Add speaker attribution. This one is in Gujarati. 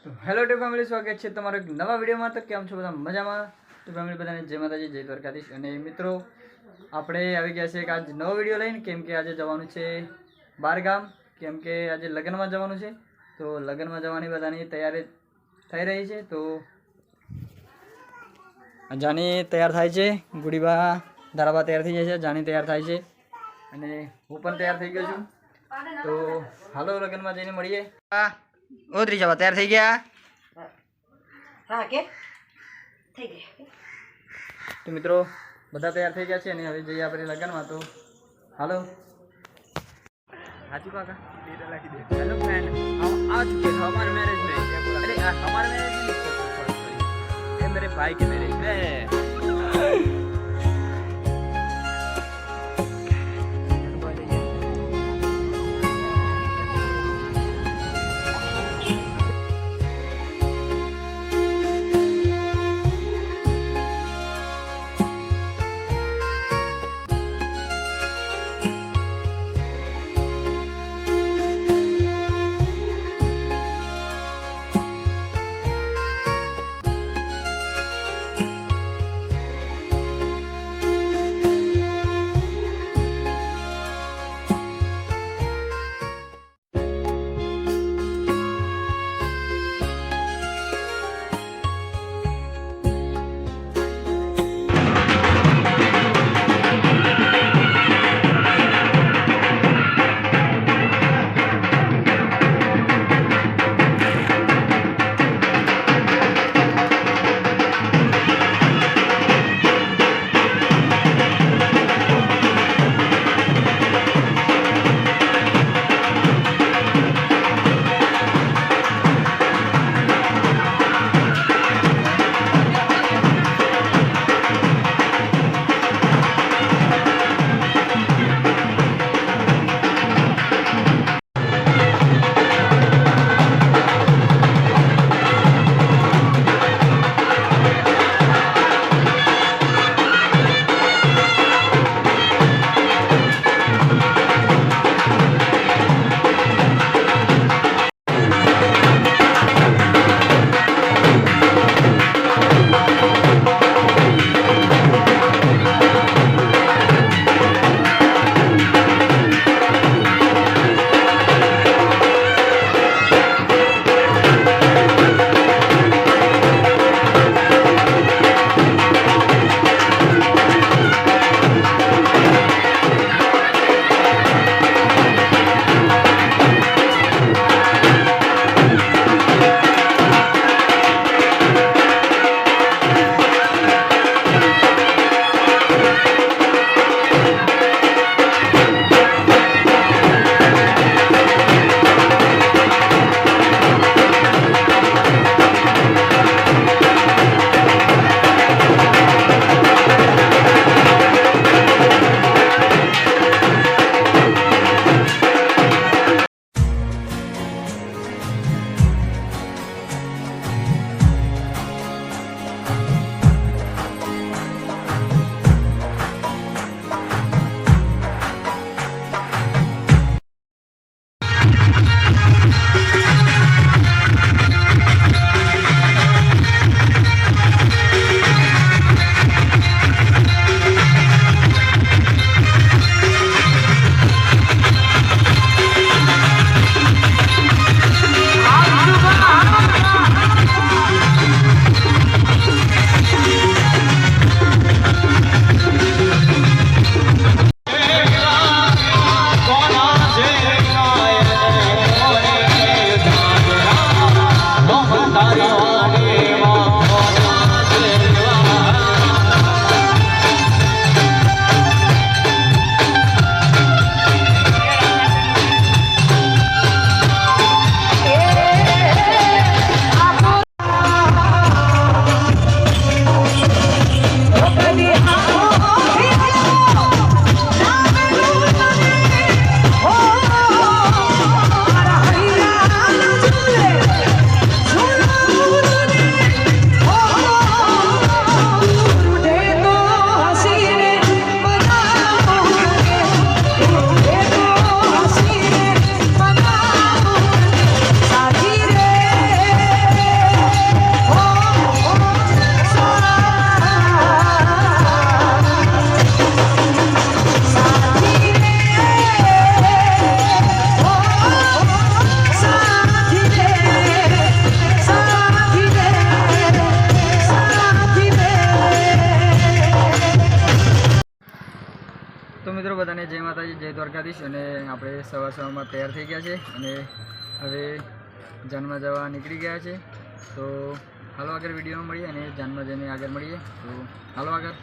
Speaker 1: તો હેલો ટુ ફેમિલી, સ્વાગત છે તમારો એક નવા વિડીયોમાં। તો કેમ છો બધા? મજામાં? તો ફેમિલી બધાને જય માતાજી, જય દ્વારકાધીશ। અને મિત્રો, આપણે આવી ગયા છે એક આજ નવો વિડીયો લઈને, કેમ કે આજે જવાનું છે બહાર ગામ, કેમ કે આજે લગ્નમાં જવાનું છે। તો લગ્નમાં જવાની બધાની તૈયારી થઈ રહી છે। તો જાની તૈયાર થાય છે, ગુડીબા ધારાબા તૈયાર થઈ જાય છે, જાની તૈયાર થાય છે અને હું પણ તૈયાર થઈ ગયો છું। તો હાલો લગ્નમાં જઈને મળીએ। ઓ ત્રીજા તૈયાર થઈ ગયા?
Speaker 2: હા કે થઈ ગયા।
Speaker 1: તો મિત્રો બધા તૈયાર થઈ ગયા છે અને હવે જઈએ આપણે લગ્નમાં। તો હાલો हाथी काका हेलो फ्रेंड, हम आ चुके हैं हमारे मैरिज में। अरे हमारे मैरिज में ये मेरे भाई के मैरिज में। કરીશ અને આપણે સવારમાં તૈયાર થઈ ગયા છે અને હવે જાનમાં જવા નીકળી ગયા છે. તો હાલો આગળ વિડીયોમાં મળીએ અને જાનમાં જઈને આગળ મળીએ. તો હાલો આગળ.